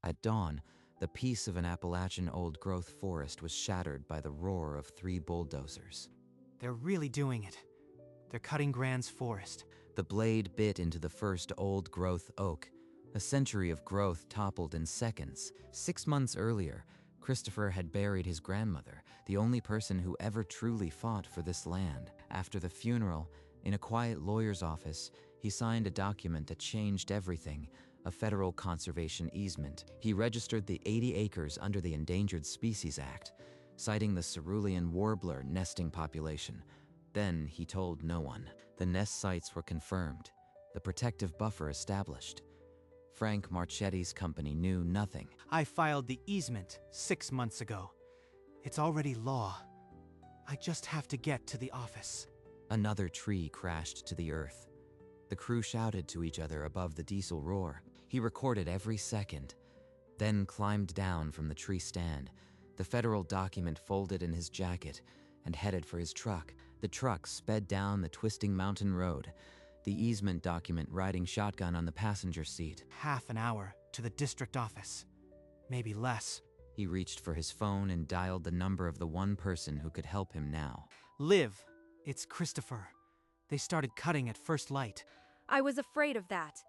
At dawn, the peace of an Appalachian old-growth forest was shattered by the roar of 3 bulldozers. They're really doing it. They're cutting Grand's forest. The blade bit into the first old-growth oak. A century of growth toppled in seconds. 6 months earlier, Christopher had buried his grandmother, the only person who ever truly fought for this land. After the funeral, in a quiet lawyer's office, he signed a document that changed everything, a federal conservation easement. He registered the 80 acres under the Endangered Species Act, citing the cerulean warbler nesting population. Then he told no one. The nest sites were confirmed, the protective buffer established. Frank Marchetti's company knew nothing. I filed the easement 6 months ago. It's already law. I just have to get to the office. Another tree crashed to the earth. The crew shouted to each other above the diesel roar. He recorded every second, then climbed down from the tree stand, the federal document folded in his jacket, and headed for his truck. The truck sped down the twisting mountain road, the easement document riding shotgun on the passenger seat. Half an hour to the district office. Maybe less. He reached for his phone and dialed the number of the one person who could help him now. Liv, it's Christopher. They started cutting at first light. I was afraid of that.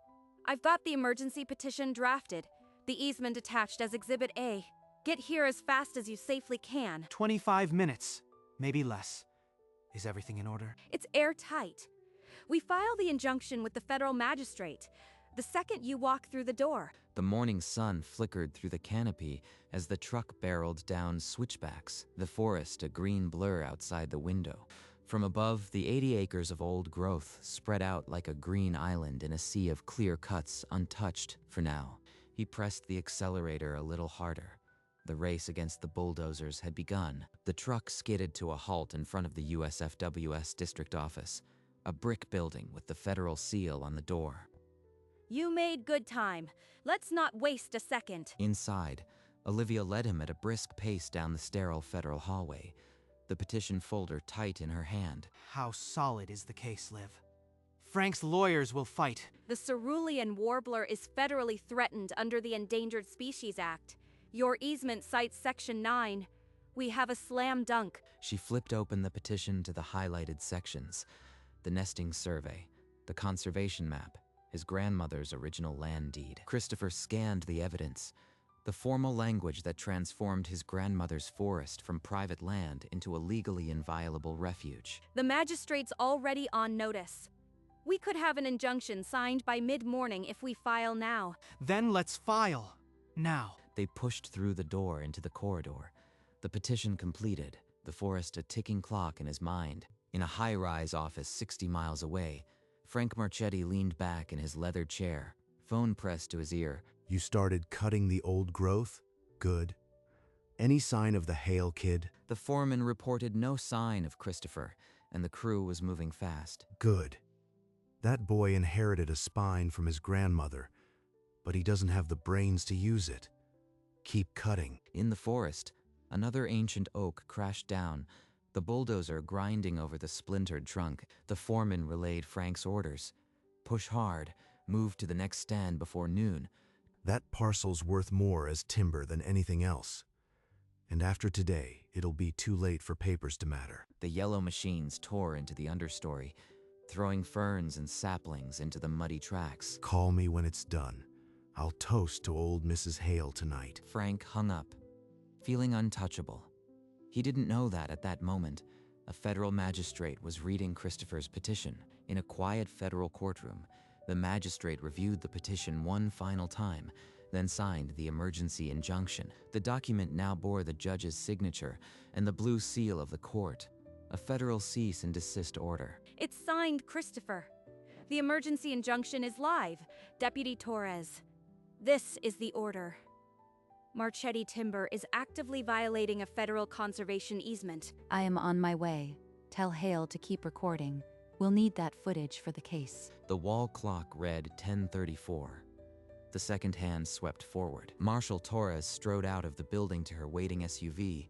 I've got the emergency petition drafted, the easement attached as Exhibit A. Get here as fast as you safely can. 25 minutes, maybe less. Is everything in order? It's airtight. We file the injunction with the federal magistrate the second you walk through the door. The morning sun flickered through the canopy as the truck barreled down switchbacks, the forest a green blur outside the window. From above, the 80 acres of old growth spread out like a green island in a sea of clear cuts, untouched for now. He pressed the accelerator a little harder. The race against the bulldozers had begun. The truck skidded to a halt in front of the USFWS district office, a brick building with the federal seal on the door. You made good time. Let's not waste a second. Inside, Olivia led him at a brisk pace down the sterile federal hallway, the petition folder tight in her hand. How solid is the case, Liv? Frank's lawyers will fight. The cerulean warbler is federally threatened under the Endangered Species Act. Your easement cites Section 9. We have a slam dunk. She flipped open the petition to the highlighted sections. The nesting survey, the conservation map, his grandmother's original land deed. Christopher scanned the evidence, the formal language that transformed his grandmother's forest from private land into a legally inviolable refuge. The magistrate's already on notice. We could have an injunction signed by mid-morning if we file now. Then let's file. Now. They pushed through the door into the corridor. The petition completed, the forest a ticking clock in his mind. In a high-rise office 60 miles away, Frank Marchetti leaned back in his leather chair, phone pressed to his ear. You started cutting the old growth? Good. Any sign of the Hale kid? The foreman reported no sign of Christopher, and the crew was moving fast. Good. That boy inherited a spine from his grandmother, but he doesn't have the brains to use it. Keep cutting. In the forest, another ancient oak crashed down, the bulldozer grinding over the splintered trunk. The foreman relayed Frank's orders. Push hard, move to the next stand before noon. That parcel's worth more as timber than anything else. And after today, it'll be too late for papers to matter. The yellow machines tore into the understory, throwing ferns and saplings into the muddy tracks. Call me when it's done. I'll toast to old Mrs. Hale tonight. Frank hung up, feeling untouchable. He didn't know that at that moment, a federal magistrate was reading Christopher's petition. In a quiet federal courtroom, the magistrate reviewed the petition one final time, then signed the emergency injunction. The document now bore the judge's signature and the blue seal of the court, a federal cease and desist order. It's signed Christopher. The emergency injunction is live. Deputy Torres. This is the order. Marchetti Timber is actively violating a federal conservation easement. I am on my way. Tell Hale to keep recording. We'll need that footage for the case. The wall clock read 10:34. The second hand swept forward. Marshal Torres strode out of the building to her waiting SUV,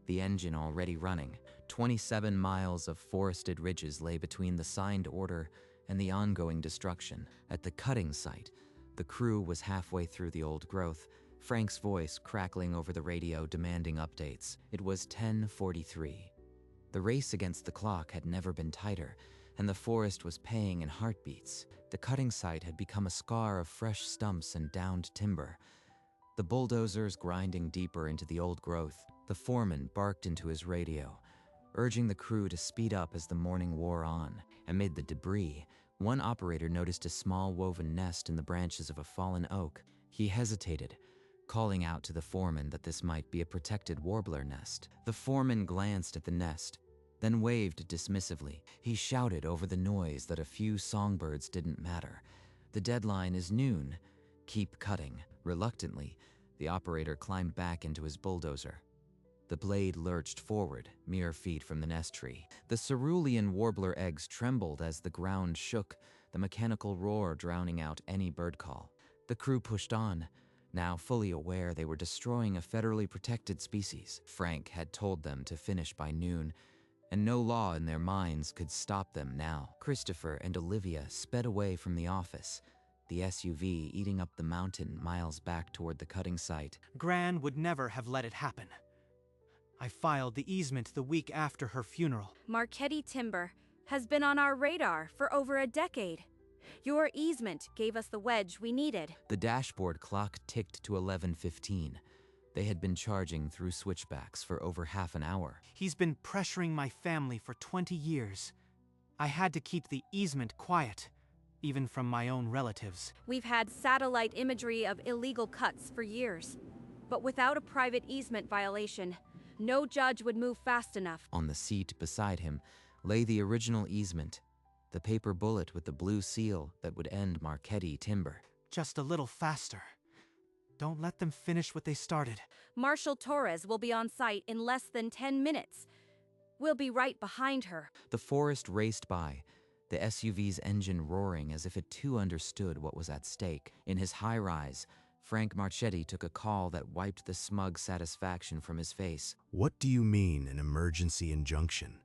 the engine already running. 27 miles of forested ridges lay between the signed order and the ongoing destruction. At the cutting site, the crew was halfway through the old growth, Frank's voice crackling over the radio demanding updates. It was 10:43. The race against the clock had never been tighter, and the forest was paying in heartbeats. The cutting site had become a scar of fresh stumps and downed timber. The bulldozers grinding deeper into the old growth. The foreman barked into his radio, urging the crew to speed up as the morning wore on. Amid the debris, one operator noticed a small woven nest in the branches of a fallen oak. He hesitated, calling out to the foreman that this might be a protected warbler nest. The foreman glanced at the nest, then waved dismissively. He shouted over the noise that a few songbirds didn't matter. The deadline is noon. Keep cutting. Reluctantly, the operator climbed back into his bulldozer. The blade lurched forward, mere feet from the nest tree. The cerulean warbler eggs trembled as the ground shook, the mechanical roar drowning out any bird call. The crew pushed on, now fully aware they were destroying a federally protected species. Frank had told them to finish by noon, and no law in their minds could stop them now. Christopher and Olivia sped away from the office, the SUV eating up the mountain miles back toward the cutting site. Gran would never have let it happen. I filed the easement the week after her funeral. Marchetti Timber has been on our radar for over a decade. Your easement gave us the wedge we needed. The dashboard clock ticked to 11:15. They had been charging through switchbacks for over half an hour. He's been pressuring my family for 20 years. I had to keep the easement quiet, even from my own relatives. We've had satellite imagery of illegal cuts for years, but without a private easement violation, no judge would move fast enough. On the seat beside him lay the original easement, the paper bullet with the blue seal that would end Marchetti Timber. Just a little faster. Don't let them finish what they started. Marshal Torres will be on site in less than 10 minutes. We'll be right behind her. The forest raced by, the SUV's engine roaring as if it too understood what was at stake. In his high-rise, Frank Marchetti took a call that wiped the smug satisfaction from his face. What do you mean, an emergency injunction?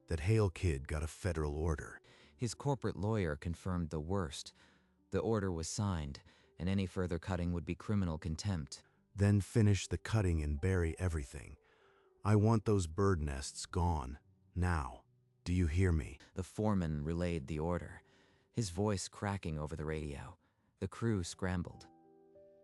That Hale kid got a federal order. His corporate lawyer confirmed the worst. The order was signed, and any further cutting would be criminal contempt. Then finish the cutting and bury everything. I want those bird nests gone. Now. Do you hear me? The foreman relayed the order, his voice cracking over the radio. The crew scrambled.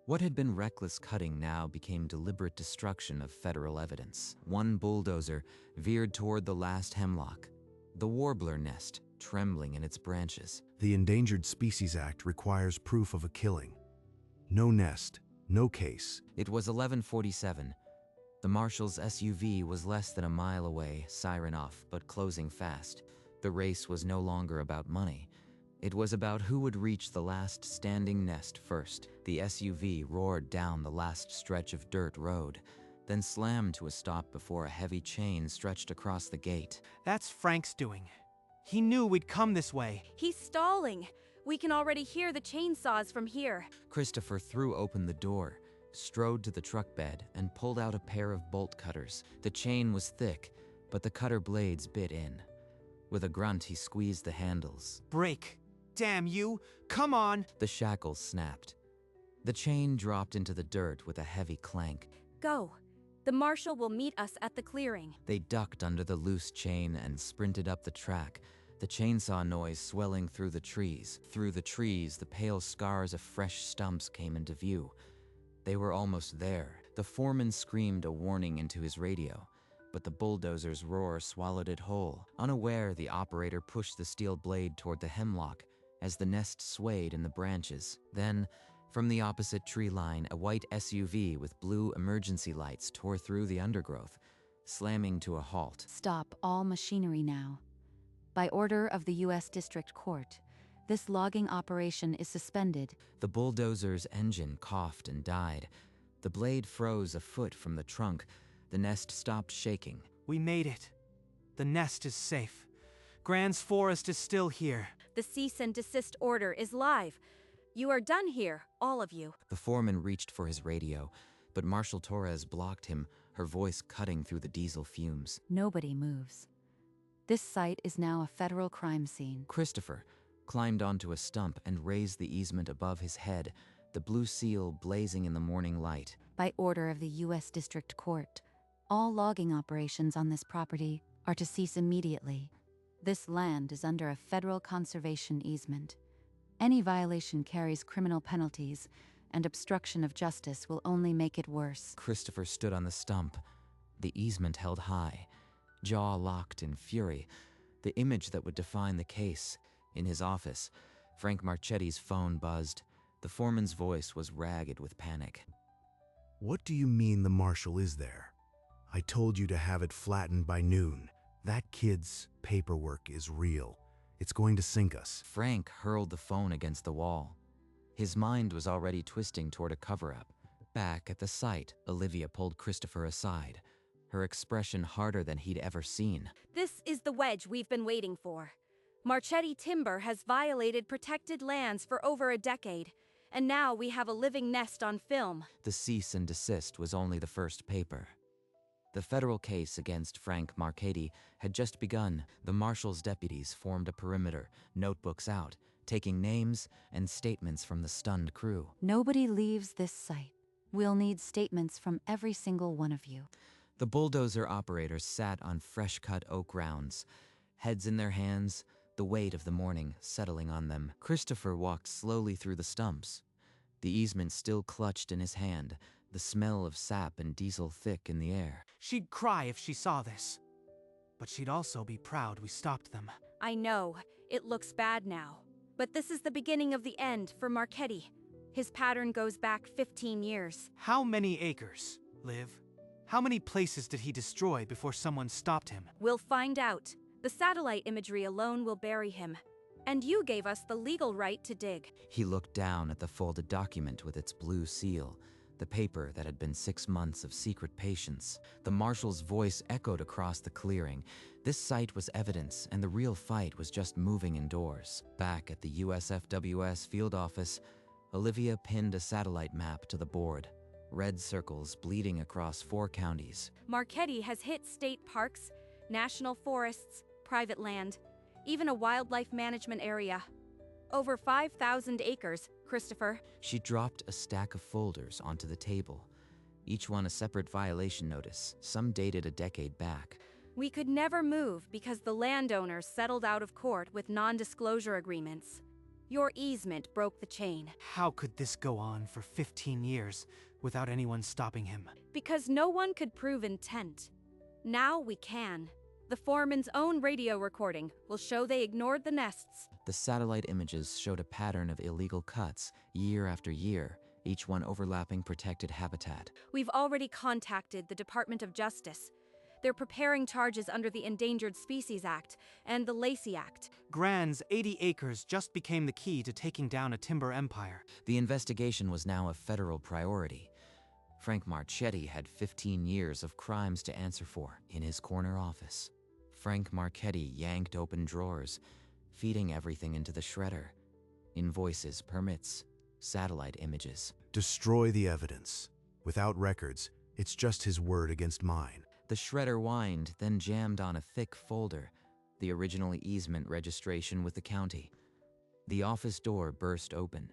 What had been reckless cutting now became deliberate destruction of federal evidence. One bulldozer veered toward the last hemlock, the warbler nest trembling in its branches. The Endangered Species Act requires proof of a killing. No nest, no case. It was 11:47. The marshal's SUV was less than a mile away, siren off, but closing fast. The race was no longer about money. It was about who would reach the last standing nest first. The SUV roared down the last stretch of dirt road, then slammed to a stop before a heavy chain stretched across the gate. That's Frank's doing. He knew we'd come this way. He's stalling. We can already hear the chainsaws from here. Christopher threw open the door, strode to the truck bed, and pulled out a pair of bolt cutters. The chain was thick, but the cutter blades bit in. With a grunt, he squeezed the handles. Break. Damn you! Come on! The shackles snapped. The chain dropped into the dirt with a heavy clank. Go. The marshal will meet us at the clearing. They ducked under the loose chain and sprinted up the track, the chainsaw noise swelling through the trees. Through the trees, the pale scars of fresh stumps came into view. They were almost there. The foreman screamed a warning into his radio, but the bulldozer's roar swallowed it whole. Unaware, the operator pushed the steel blade toward the hemlock as the nest swayed in the branches. Then, from the opposite tree line, a white SUV with blue emergency lights tore through the undergrowth, slamming to a halt. Stop all machinery now. By order of the U.S. District Court, this logging operation is suspended. The bulldozer's engine coughed and died. The blade froze a foot from the trunk. The nest stopped shaking. We made it. The nest is safe. Gran's forest is still here. The cease and desist order is live. You are done here, all of you. The foreman reached for his radio, but Marshal Torres blocked him, her voice cutting through the diesel fumes. Nobody moves. This site is now a federal crime scene. Christopher climbed onto a stump and raised the easement above his head, the blue seal blazing in the morning light. By order of the U.S. District Court, all logging operations on this property are to cease immediately. This land is under a federal conservation easement. Any violation carries criminal penalties, and obstruction of justice will only make it worse. Christopher stood on the stump, the easement held high, jaw locked in fury, the image that would define the case. In his office, Frank Marchetti's phone buzzed. The foreman's voice was ragged with panic. What do you mean the marshal is there? I told you to have it flattened by noon. That kid's paperwork is real. It's going to sink us. Frank hurled the phone against the wall. His mind was already twisting toward a cover-up. Back at the site, Olivia pulled Christopher aside, her expression harder than he'd ever seen. This is the wedge we've been waiting for. Marchetti Timber has violated protected lands for over a decade, and now we have a living nest on film. The cease and desist was only the first paper. The federal case against Frank Marchetti had just begun. The marshal's deputies formed a perimeter, notebooks out, taking names and statements from the stunned crew. Nobody leaves this site. We'll need statements from every single one of you. The bulldozer operators sat on fresh-cut oak rounds, heads in their hands, the weight of the morning settling on them. Christopher walked slowly through the stumps, the easement still clutched in his hand, the smell of sap and diesel thick in the air. She'd cry if she saw this. But she'd also be proud we stopped them. I know, it looks bad now. But this is the beginning of the end for Marchetti. His pattern goes back 15 years. How many acres, Liv? How many places did he destroy before someone stopped him? We'll find out. The satellite imagery alone will bury him. And you gave us the legal right to dig. He looked down at the folded document with its blue seal, the paper that had been 6 months of secret patience. The marshal's voice echoed across the clearing. This site was evidence, and the real fight was just moving indoors. Back at the USFWS field office, Olivia pinned a satellite map to the board, red circles bleeding across 4 counties. Marchetti has hit state parks, national forests, private land, even a wildlife management area. Over 5,000 acres, Christopher. She dropped a stack of folders onto the table, each one a separate violation notice, some dated a decade back. We could never move because the landowners settled out of court with non-disclosure agreements. Your easement broke the chain. How could this go on for 15 years without anyone stopping him? Because no one could prove intent. Now we can. The foreman's own radio recording will show they ignored the nests. The satellite images showed a pattern of illegal cuts, year after year, each one overlapping protected habitat. We've already contacted the Department of Justice. They're preparing charges under the Endangered Species Act and the Lacey Act. Grand's 80 acres just became the key to taking down a timber empire. The investigation was now a federal priority. Frank Marchetti had 15 years of crimes to answer for in his corner office. Frank Marchetti yanked open drawers, feeding everything into the shredder. Invoices, permits, satellite images. Destroy the evidence. Without records, it's just his word against mine. The shredder whined, then jammed on a thick folder, the original easement registration with the county. The office door burst open.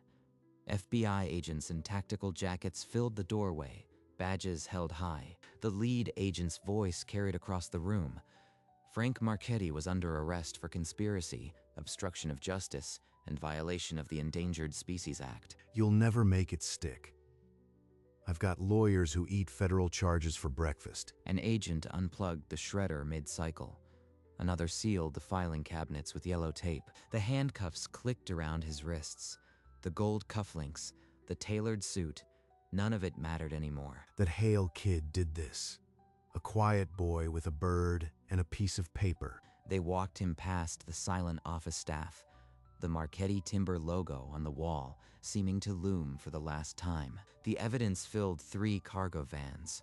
FBI agents in tactical jackets filled the doorway, badges held high. The lead agent's voice carried across the room. Frank Marchetti was under arrest for conspiracy, obstruction of justice, and violation of the Endangered Species Act. You'll never make it stick. I've got lawyers who eat federal charges for breakfast. An agent unplugged the shredder mid-cycle. Another sealed the filing cabinets with yellow tape. The handcuffs clicked around his wrists. The gold cufflinks, the tailored suit, none of it mattered anymore. That Hale kid did this. A quiet boy with a bird and a piece of paper. They walked him past the silent office staff, the Marchetti Timber logo on the wall seeming to loom for the last time. The evidence filled 3 cargo vans.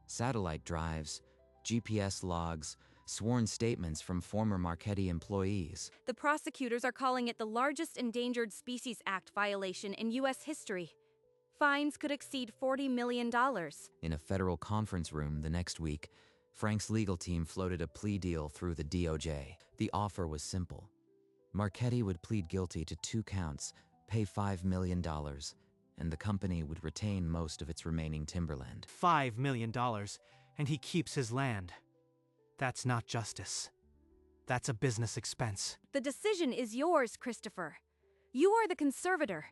Satellite drives, GPS logs, sworn statements from former Marchetti employees. The prosecutors are calling it the largest Endangered Species Act violation in U.S. history. Fines could exceed $40 million. In a federal conference room the next week, Frank's legal team floated a plea deal through the DOJ. The offer was simple. Marchetti would plead guilty to 2 counts, pay $5 million, and the company would retain most of its remaining timberland. $5 million, and he keeps his land. That's not justice. That's a business expense. The decision is yours, Christopher. You are the conservator.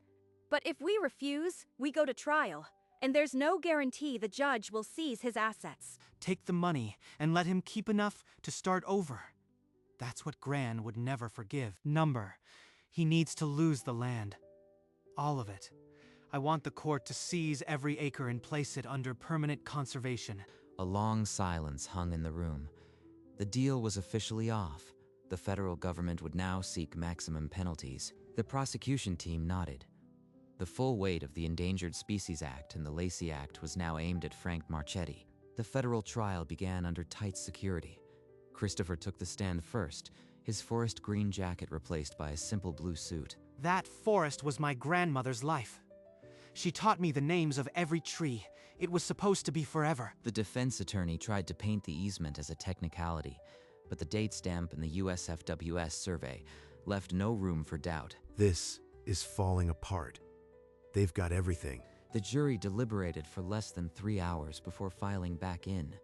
But if we refuse, we go to trial, and there's no guarantee the judge will seize his assets. Take the money and let him keep enough to start over. That's what Gran would never forgive. He needs to lose the land. All of it. I want the court to seize every acre and place it under permanent conservation. A long silence hung in the room. The deal was officially off. The federal government would now seek maximum penalties. The prosecution team nodded. The full weight of the Endangered Species Act and the Lacey Act was now aimed at Frank Marchetti. The federal trial began under tight security. Christopher took the stand first, his forest green jacket replaced by a simple blue suit. That forest was my grandmother's life. She taught me the names of every tree. It was supposed to be forever. The defense attorney tried to paint the easement as a technicality, but the date stamp in the USFWS survey left no room for doubt. This is falling apart. They've got everything. The jury deliberated for less than 3 hours before filing back in.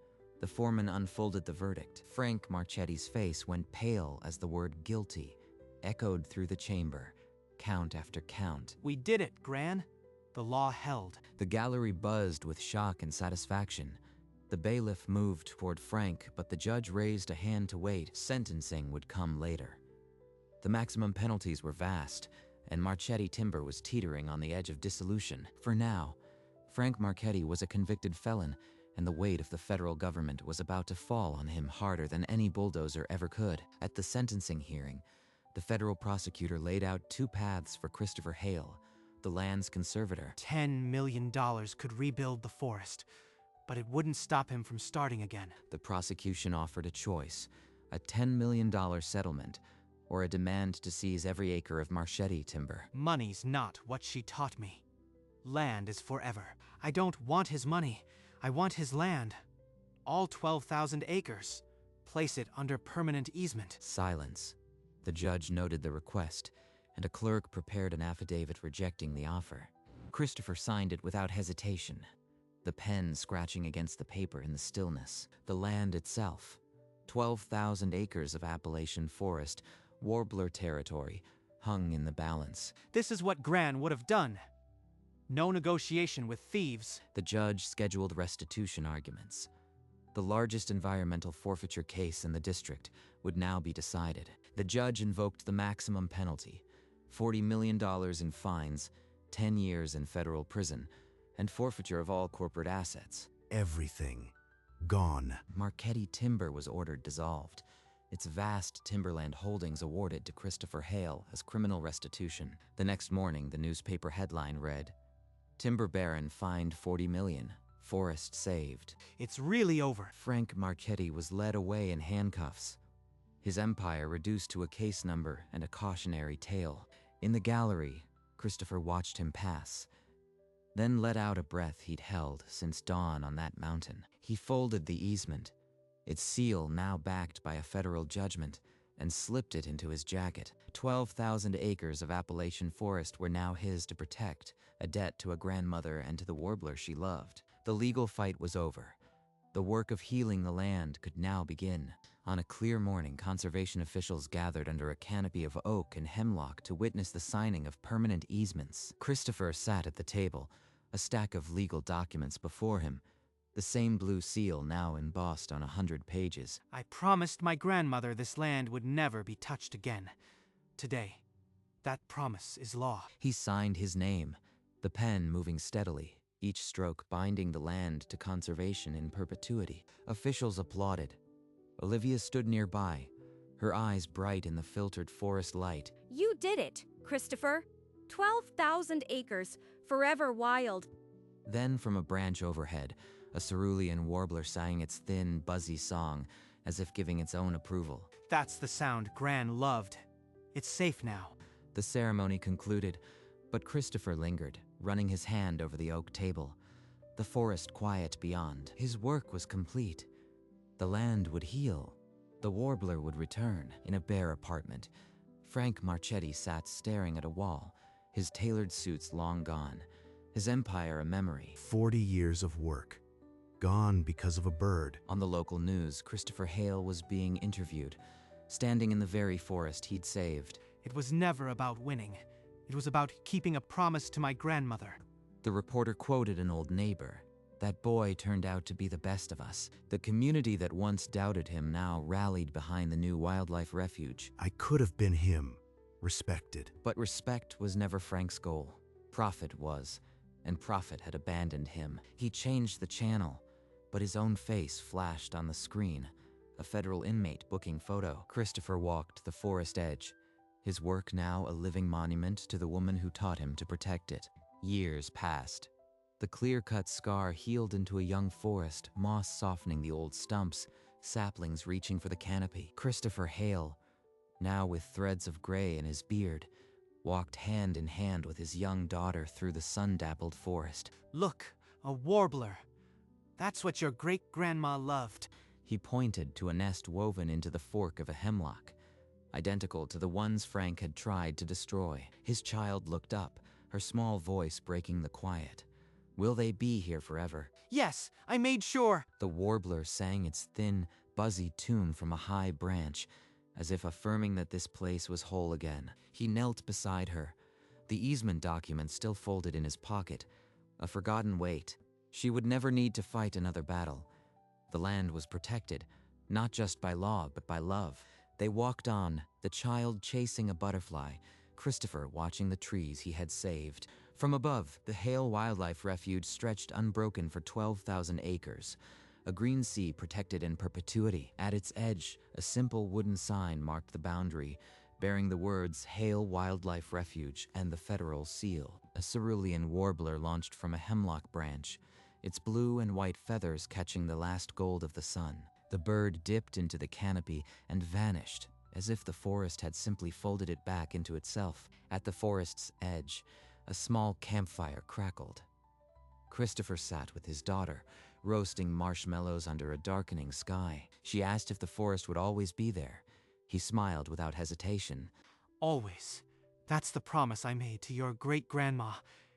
The foreman unfolded the verdict. Frank Marchetti's face went pale as the word guilty echoed through the chamber, count after count. We did it, Gran. The law held. The gallery buzzed with shock and satisfaction. The bailiff moved toward Frank, but the judge raised a hand to wait. Sentencing would come later. The maximum penalties were vast, and Marchetti Timber was teetering on the edge of dissolution. For now, Frank Marchetti was a convicted felon, and the weight of the federal government was about to fall on him harder than any bulldozer ever could. At the sentencing hearing, the federal prosecutor laid out 2 paths for Christopher Hale, the land's conservator. $10 million could rebuild the forest, but it wouldn't stop him from starting again. The prosecution offered a choice, a $10 million settlement, or a demand to seize every acre of Marchetti timber. Money's not what she taught me. Land is forever. I don't want his money. I want his land. All 12,000 acres. Place it under permanent easement. Silence. The judge noted the request, and a clerk prepared an affidavit rejecting the offer. Christopher signed it without hesitation, the pen scratching against the paper in the stillness. The land itself, 12,000 acres of Appalachian forest, warbler territory, hung in the balance. This is what Gran would have done. No negotiation with thieves. The judge scheduled restitution arguments. The largest environmental forfeiture case in the district would now be decided. The judge invoked the maximum penalty, $40 million in fines, 10 years in federal prison, and forfeiture of all corporate assets. Everything. Gone. Marchetti Timber was ordered dissolved, its vast timberland holdings awarded to Christopher Hale as criminal restitution. The next morning, the newspaper headline read, "Timber Baron fined $40 million, forest saved." It's really over. Frank Marchetti was led away in handcuffs, his empire reduced to a case number and a cautionary tale. In the gallery, Christopher watched him pass, then let out a breath he'd held since dawn on that mountain. He folded the easement, its seal now backed by a federal judgment, and slipped it into his jacket. 12,000 acres of Appalachian forest were now his to protect, a debt to a grandmother and to the warbler she loved. The legal fight was over. The work of healing the land could now begin. On a clear morning, conservation officials gathered under a canopy of oak and hemlock to witness the signing of permanent easements. Christopher sat at the table, a stack of legal documents before him, the same blue seal now embossed on 100 pages. I promised my grandmother this land would never be touched again. Today, that promise is law. He signed his name, the pen moving steadily, each stroke binding the land to conservation in perpetuity. Officials applauded. Olivia stood nearby, her eyes bright in the filtered forest light. You did it, Christopher. 12,000 acres, forever wild. Then from a branch overhead, a cerulean warbler sang its thin, buzzy song, as if giving its own approval. That's the sound Gran loved. It's safe now. The ceremony concluded, but Christopher lingered, running his hand over the oak table. The forest quiet beyond. His work was complete. The land would heal. The warbler would return. In a bare apartment, Frank Marchetti sat staring at a wall, his tailored suits long gone. his empire a memory. 40 years of work, gone because of a bird. On the local news, Christopher Hale was being interviewed, standing in the very forest he'd saved. It was never about winning. It was about keeping a promise to my grandmother. The reporter quoted an old neighbor. That boy turned out to be the best of us. The community that once doubted him now rallied behind the new wildlife refuge. I could have been him, respected. But respect was never Frank's goal. Profit was, and Profit had abandoned him. He changed the channel, but his own face flashed on the screen. A federal inmate booking photo. Christopher walked the forest edge, his work now a living monument to the woman who taught him to protect it. Years passed. The clear-cut scar healed into a young forest, moss softening the old stumps, saplings reaching for the canopy. Christopher Hale, now with threads of gray in his beard, walked hand in hand with his young daughter through the sun-dappled forest. Look, a warbler. That's what your great-grandma loved. He pointed to a nest woven into the fork of a hemlock, identical to the ones Frank had tried to destroy. His child looked up, her small voice breaking the quiet. Will they be here forever? Yes, I made sure. The warbler sang its thin, buzzy tune from a high branch, as if affirming that this place was whole again. He knelt beside her, the easement document still folded in his pocket, a forgotten weight. She would never need to fight another battle. The land was protected, not just by law, but by love. They walked on, the child chasing a butterfly, Christopher watching the trees he had saved. From above, the Hale Wildlife Refuge stretched unbroken for 12,000 acres, a green sea protected in perpetuity. At its edge, a simple wooden sign marked the boundary, bearing the words Hale Wildlife Refuge and the federal seal. A cerulean warbler launched from a hemlock branch, its blue and white feathers catching the last gold of the sun. The bird dipped into the canopy and vanished, as if the forest had simply folded it back into itself. At the forest's edge, a small campfire crackled. Christopher sat with his daughter, roasting marshmallows under a darkening sky. She asked if the forest would always be there. He smiled without hesitation. Always. That's the promise I made to your great-grandma,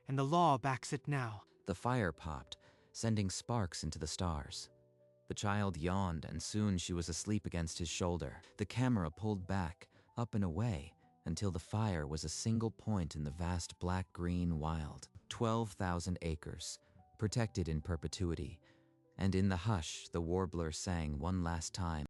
and the law backs it now. The fire popped, sending sparks into the stars. The child yawned, and soon she was asleep against his shoulder. The camera pulled back, up and away, until the fire was a single point in the vast black-green wild. 12,000 acres, protected in perpetuity. And in the hush, the warbler sang one last time.